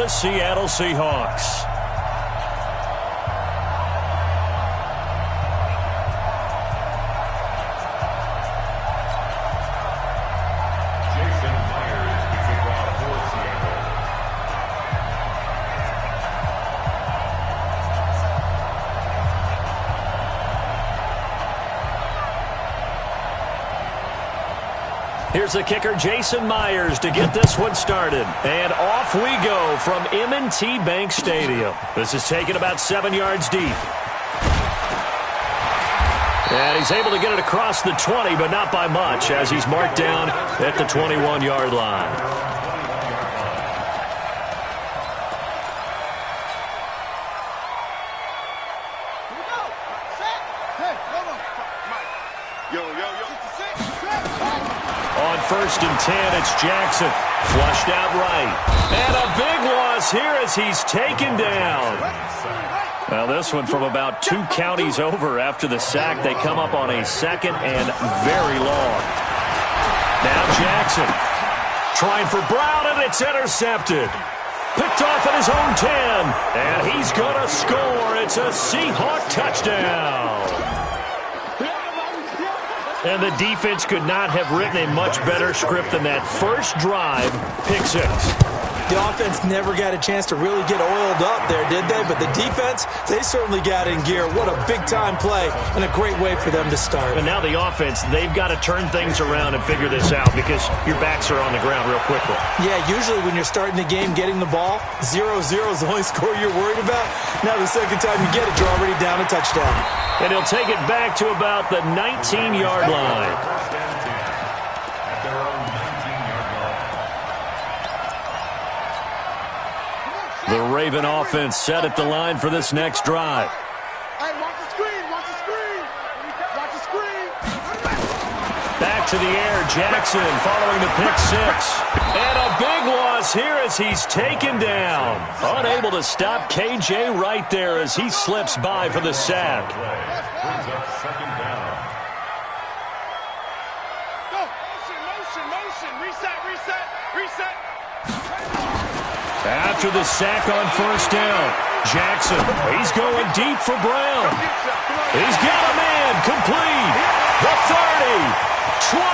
the Seattle Seahawks. Here's the kicker, Jason Myers, to get this one started. And off we go from M&T Bank Stadium. This is taken about 7 yards deep. And he's able to get it across the 20, but not by much, as he's marked down at the 21-yard line. First and 10, it's Jackson. Flushed out right. And a big loss here as he's taken down. Well, this one from about 2 counties over after the sack. They come up on a 2nd and very long. Now Jackson trying for Brown, and it's intercepted. Picked off at his own 10. And he's going to score. It's a Seahawk touchdown. And the defense could not have written a much better script than that first drive. Pick 6. The offense never got a chance to really get oiled up there, did they? But the defense, they certainly got in gear. What a big-time play and a great way for them to start. And now the offense, they've got to turn things around and figure this out because your backs are on the ground real quickly. Yeah, usually when you're starting the game, getting the ball, 0-0 is the only score you're worried about. Now the second time you get it, you're already down a touchdown. And he'll take it back to about the 19-yard line. The Raven offense set at the line for this next drive. Back to the air, Jackson following the pick 6. And a big loss here as he's taken down. Unable to stop KJ right there as he slips by for the sack. After the sack on first down, Jackson, he's going deep for Brown. He's got a man, complete. The 30, 20,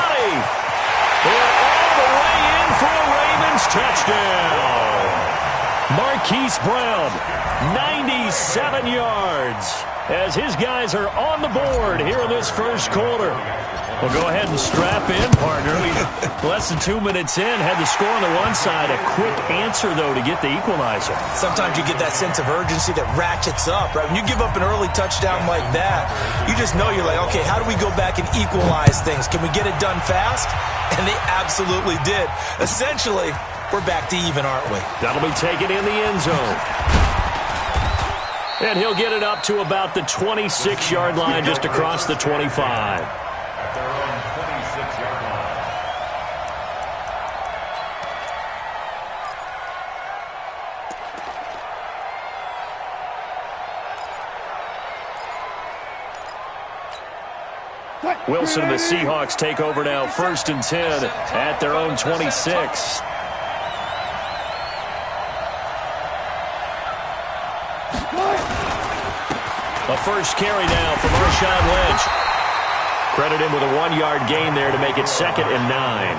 and all the way in for a Ravens touchdown. Marquise Brown, 97 yards, as his guys are on the board here in this first quarter. Well, go ahead and strap in, partner. Less than 2 minutes in, had the score on the one side. A quick answer, though, to get the equalizer. Sometimes you get that sense of urgency that ratchets up, right? When you give up an early touchdown like that, you just know you're like, okay, how do we go back and equalize things? Can we get it done fast? And they absolutely did. Essentially, we're back to even, aren't we? That'll be taken in the end zone. And he'll get it up to about the 26-yard line, just across the 25. Wilson and the Seahawks take over now, 1st and 10 at their own 26. A first carry now from Marshawn Lynch. Credit him with a 1-yard gain there to make it 2nd and 9.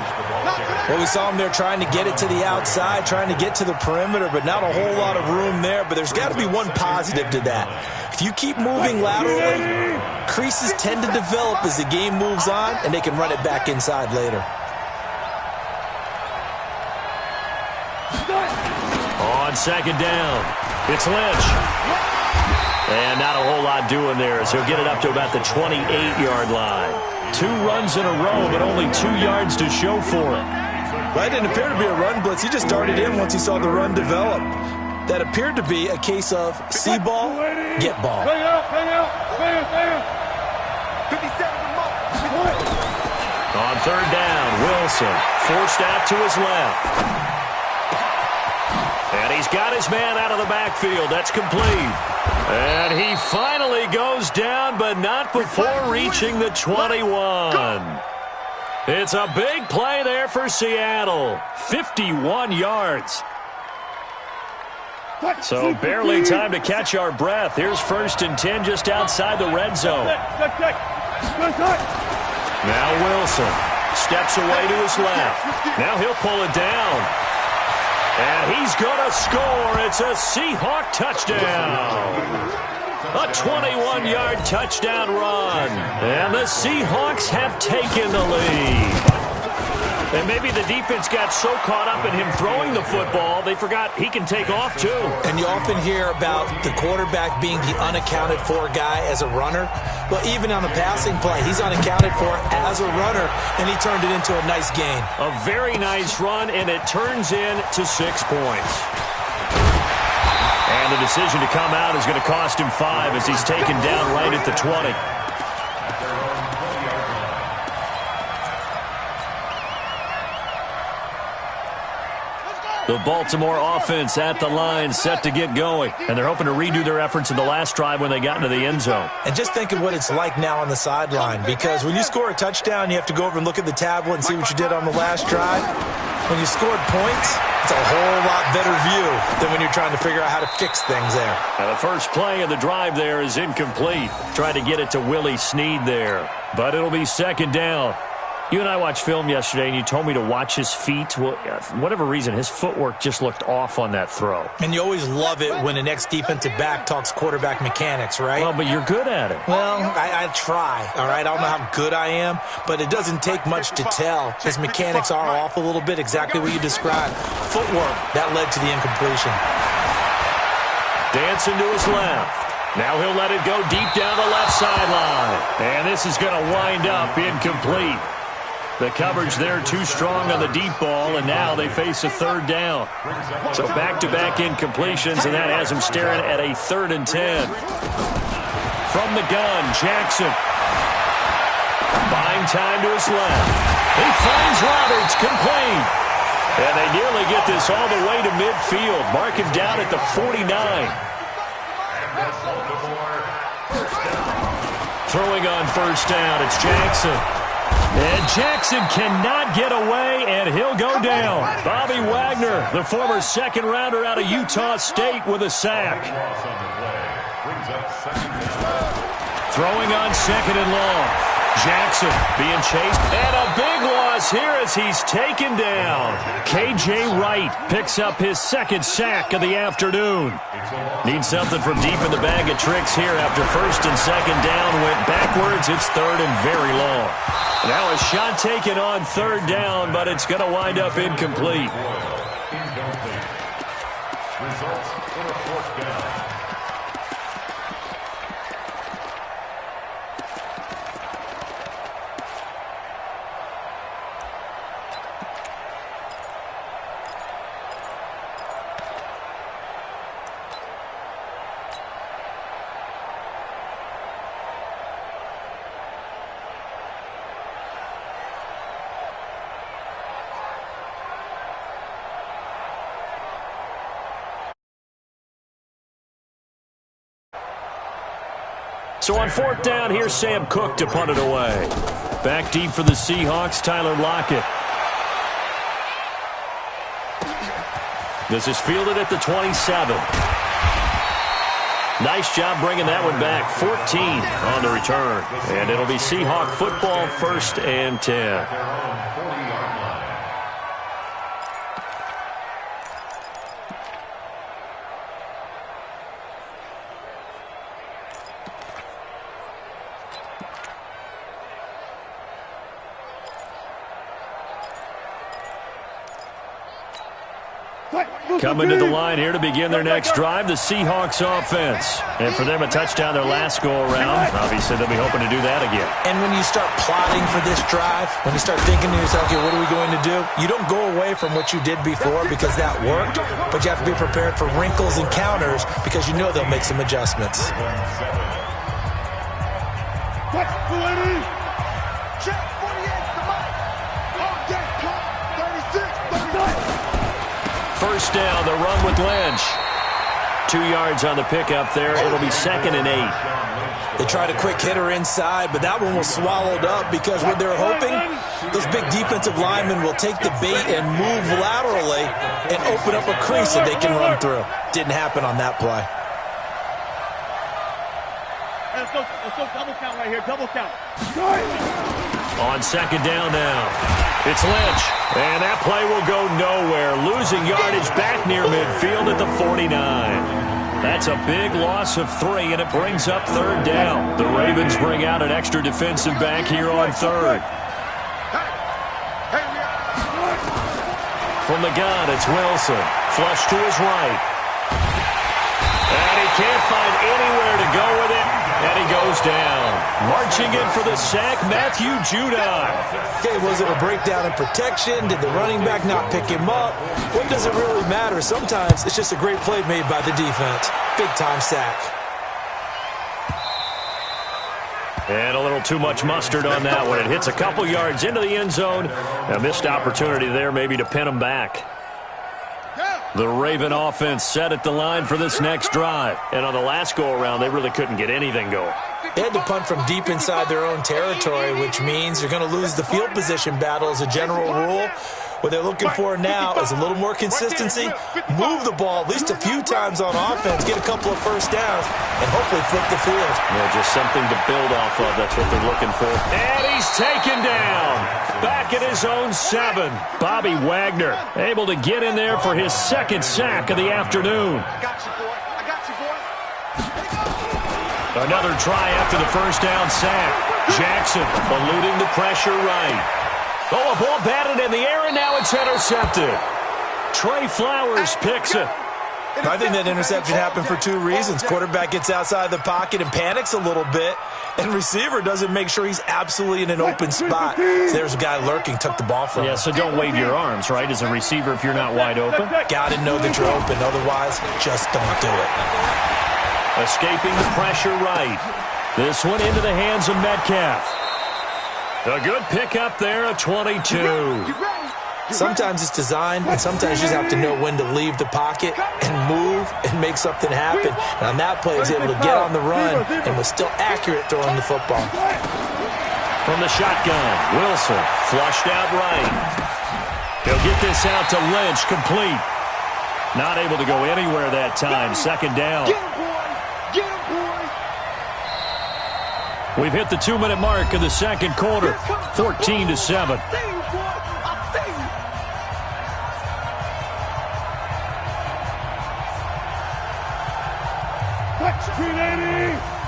Well, we saw him there trying to get it to the outside, trying to get to the perimeter, but not a whole lot of room there. But there's got to be one positive to that. If you keep moving laterally, creases tend to develop as the game moves on, and they can run it back inside later. On 2nd down, it's Lynch. And not a whole lot doing there as he'll get it up to about the 28-yard line. 2 runs in a row, but only 2 yards to show for it. Well, it didn't appear to be a run blitz. He just darted in once he saw the run develop. That appeared to be a case of see ball, get ball. On 3rd down, Wilson forced out to his left. And he's got his man out of the backfield. That's complete. And he finally goes down, but not before reaching the 21. It's a big play there for Seattle. 51 yards. So barely time to catch our breath. Here's 1st and 10 just outside the red zone. Now Wilson steps away to his left. Now he'll pull it down. And he's going to score. It's a Seahawk touchdown. A 21-yard touchdown run. And the Seahawks have taken the lead. And maybe the defense got so caught up in him throwing the football, they forgot he can take off too. And you often hear about the quarterback being the unaccounted-for guy as a runner. Well, even on the passing play, he's unaccounted for as a runner, and he turned it into a nice gain. A very nice run, and it turns into 6 points. And the decision to come out is going to cost him 5 as he's taken down right at the 20. The Baltimore offense at the line, set to get going. And they're hoping to redo their efforts in the last drive when they got into the end zone. And just think of what it's like now on the sideline, because when you score a touchdown, you have to go over and look at the tablet and see what you did on the last drive. When you scored points, it's a whole lot better view than when you're trying to figure out how to fix things there. Now the first play of the drive there is incomplete. Tried to get it to Willie Snead there, but it'll be 2nd down. You and I watched film yesterday, and you told me to watch his feet. Well, for whatever reason, his footwork just looked off on that throw. And you always love it when an ex-defensive back talks quarterback mechanics, right? Well, but you're good at it. Well, I try, all right? I don't know how good I am, but it doesn't take much to tell. His mechanics are off a little bit, exactly what you described. Footwork, that led to the incompletion. Dancing to his left. Now he'll let it go deep down the left sideline. And this is going to wind up incomplete. The coverage there too strong on the deep ball, and now they face a 3rd down. So back-to-back incompletions, and that has him staring at a 3rd and 10. From the gun, Jackson. Buying time to his left. He finds Roberts, complete. And they nearly get this all the way to midfield. Mark him down at the 49. Throwing on 1st down, it's Jackson. And Jackson cannot get away, and he'll go down. Bobby Wagner, the former 2nd-rounder out of Utah State, with a sack. Throwing on 2nd and long. Jackson being chased, and a big loss here as he's taken down. K.J. Wright picks up his 2nd sack of the afternoon. Needs something from deep in the bag of tricks here after 1st and 2nd down went backwards. It's 3rd and very long. Now a shot taken on 3rd down, but it's going to wind up incomplete. Results in a 4th down. So on 4th down, here's Sam Cook to punt it away. Back deep for the Seahawks, Tyler Lockett. This is fielded at the 27. Nice job bringing that one back. 14 on the return. And it'll be Seahawk football, 1st and 10. Coming to the line here to begin their next drive, the Seahawks offense. And for them, a touchdown their last go-around. Obviously, they'll be hoping to do that again. And when you start plotting for this drive, when you start thinking to yourself, okay, what are we going to do? You don't go away from what you did before because that worked, but you have to be prepared for wrinkles and counters because you know they'll make some adjustments. First down, the run with Lynch. 2 yards on the pickup there. It'll be 2nd and 8. They tried a quick hitter inside, but that one was swallowed up because what they're hoping, those big defensive linemen will take the bait and move laterally and open up a crease that they can run through. Didn't happen on that play. Let's go double count right here, double count. On 2nd down now, it's Lynch, and that play will go nowhere, losing yardage back near midfield at the 49. That's a big loss of 3, and it brings up 3rd down. The Ravens bring out an extra defensive back here on 3rd. From the gun, it's Wilson, flush to his right. And he can't find anywhere to go with it. And he goes down. Marching in for the sack, Matthew Judon. Okay, was it a breakdown in protection? Did the running back not pick him up? What does it really matter? Sometimes it's just a great play made by the defense. Big-time sack. And a little too much mustard on that one. It hits a couple yards into the end zone. A missed opportunity there maybe to pin him back. The Raven offense set at the line for this next drive. And on the last go-around, they really couldn't get anything going. They had to punt from deep inside their own territory, which means you're going to lose the field position battle as a general rule. What they're looking for now is a little more consistency, move the ball at least a few times on offense, get a couple of first downs, and hopefully flip the field. Yeah, just something to build off of. That's what they're looking for. And he's taken down. Back at his own 7. Bobby Wagner able to get in there for his 2nd sack of the afternoon. I got you, boy. I got you, boy. Another try after the first down sack. Jackson eluding the pressure right. Oh, a ball batted in the air, and now it's intercepted. Trey Flowers picks it. I think that interception happened for 2 reasons. Quarterback gets outside the pocket and panics a little bit, and receiver doesn't make sure he's absolutely in an open spot. So there's a guy lurking, took the ball from him. Yeah, so don't wave your arms, right, as a receiver if you're not wide open. Got to know that you're open. Otherwise, just don't do it. Escaping the pressure right. This one into the hands of Metcalf. A good pickup there, a 22. Sometimes it's designed, and sometimes you just have to know when to leave the pocket and move and make something happen. And on that play, he was able to get on the run and was still accurate throwing the football. From the shotgun, Wilson flushed out right. He'll get this out to Lynch, complete. Not able to go anywhere that time, 2nd down. We've hit the 2-minute mark of the 2nd quarter, 14-7.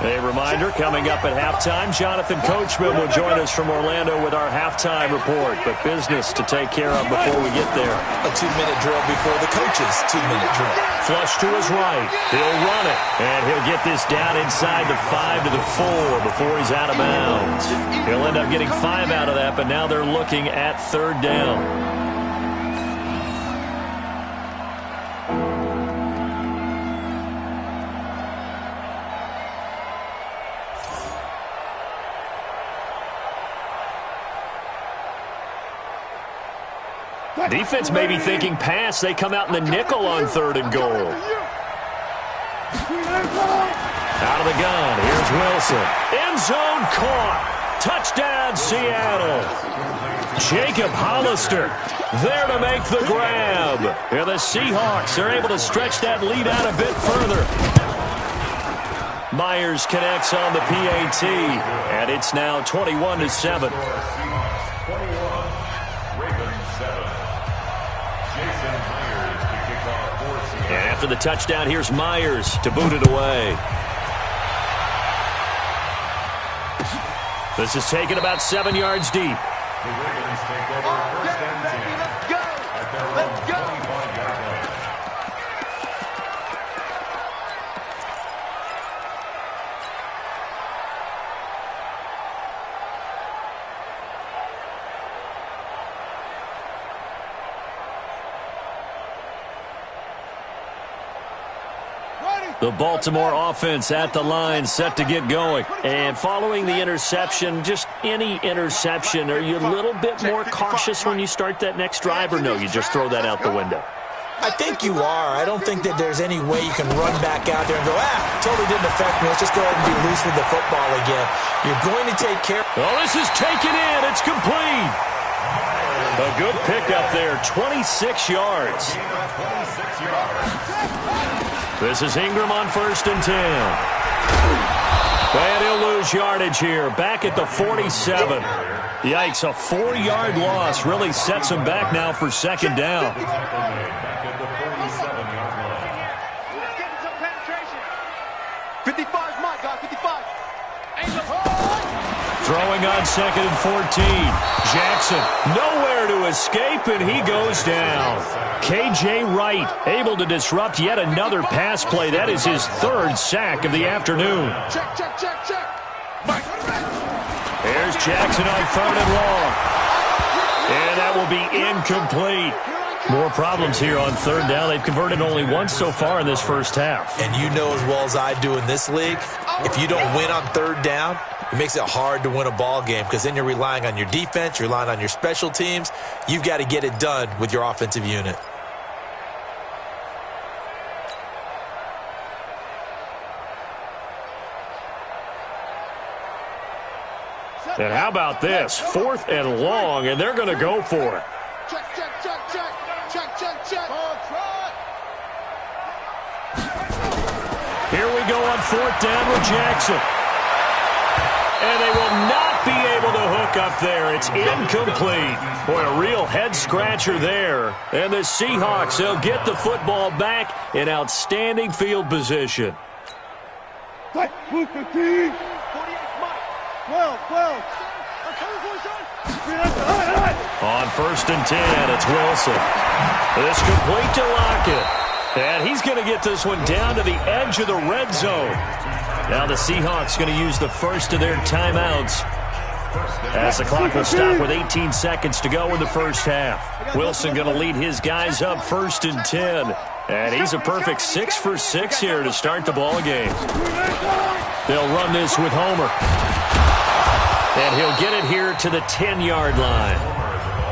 A reminder, coming up at halftime, Jonathan Coachman will join us from Orlando with our halftime report. But business to take care of before we get there. A 2-minute drill before the coach's 2-minute drill. Flush to his right. He'll run it. And he'll get this down inside the 5 to the 4 before he's out of bounds. He'll end up getting 5 out of that, but now they're looking at 3rd down. Defense may be thinking pass. They come out in the nickel on 3rd and goal. Out of the gun. Here's Wilson. End zone caught. Touchdown, Seattle. Jacob Hollister there to make the grab. And the Seahawks are able to stretch that lead out a bit further. Myers connects on the PAT. And it's now 21-7. And after the touchdown, here's Myers to boot it away. This is taken about 7 yards deep. The Ravens take over 1st and 10. Let's go! Let's go! 25-yard line. The Baltimore offense at the line, set to get going. And following the interception, just any interception, are you a little bit more cautious when you start that next drive, or no, you just throw that out the window? I think you are. I don't think that there's any way you can run back out there and go, totally didn't affect me. Let's just go ahead and be loose with the football again. You're going to take care. Oh, this is taken in. It's complete. A good pickup there, 26 yards. This is Ingram on 1st and 10. And he'll lose yardage here, back at the 47. Yikes, a 4-yard loss really sets him back now for 2nd down. Back at the 47-yard line. Let's get some penetration. 55, Mike, guys, 55. Throwing on 2nd and 14. Jackson nowhere to escape, and he goes down. K.J. Wright able to disrupt yet another pass play. That is his 3rd sack of the afternoon. Check. There's Jackson on 3rd and long. And that will be incomplete. More problems here on 3rd down. They've converted only once so far in this first half. And you know as well as I do in this league, if you don't win on 3rd down, it makes it hard to win a ball game because then you're relying on your defense, you're relying on your special teams. You've got to get it done with your offensive unit. And how about this? 4th and long, and they're going to go for it. Check. Here we go on 4th down with Jackson. And they will not be able to hook up there. It's incomplete. Boy, a real head-scratcher there. And the Seahawks, they'll get the football back in outstanding field position. 48, Mike. 12. On 1st and 10, it's Wilson. It's complete to Lockett. And he's going to get this one down to the edge of the red zone. Now the Seahawks going to use the first of their timeouts as the clock will stop with 18 seconds to go in the first half. Wilson going to lead his guys up 1st and 10. And he's a perfect 6 for 6 here to start the ball game. They'll run this with Homer. And he'll get it here to the 10-yard line.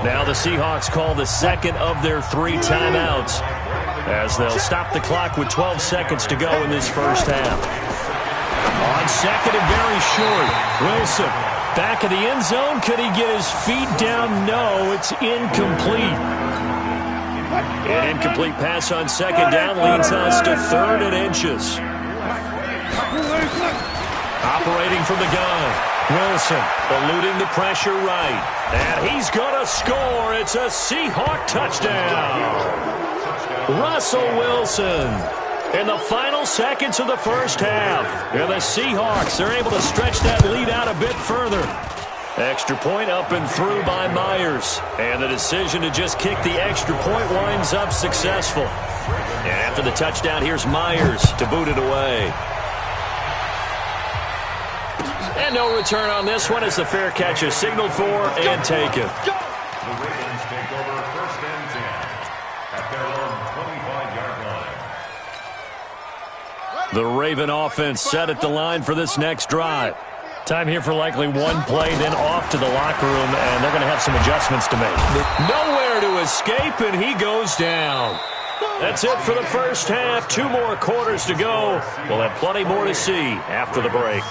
Now the Seahawks call the second of their 3 timeouts as they'll stop the clock with 12 seconds to go in this first half. On 2nd and very short, Wilson back in the end zone. Could he get his feet down? No, it's incomplete. An incomplete pass on 2nd down leads us to 3rd and inches. Operating from the gun, Wilson eluding the pressure right. And he's going to score. It's a Seahawk touchdown. Russell Wilson in the final seconds of the first half. And the Seahawks are able to stretch that lead out a bit further. Extra point up and through by Myers. And the decision to just kick the extra point winds up successful. And after the touchdown, here's Myers to boot it away. And no return on this one as the fair catch is signaled for and taken. The Ravens take over 1st and 10 at their own 25-yard line. The Raven offense set at the line for this next drive. Time here for likely one play, then off to the locker room, and they're going to have some adjustments to make. Nowhere to escape, and he goes down. That's it for the first half. 2 more quarters to go. We'll have plenty more to see after the break.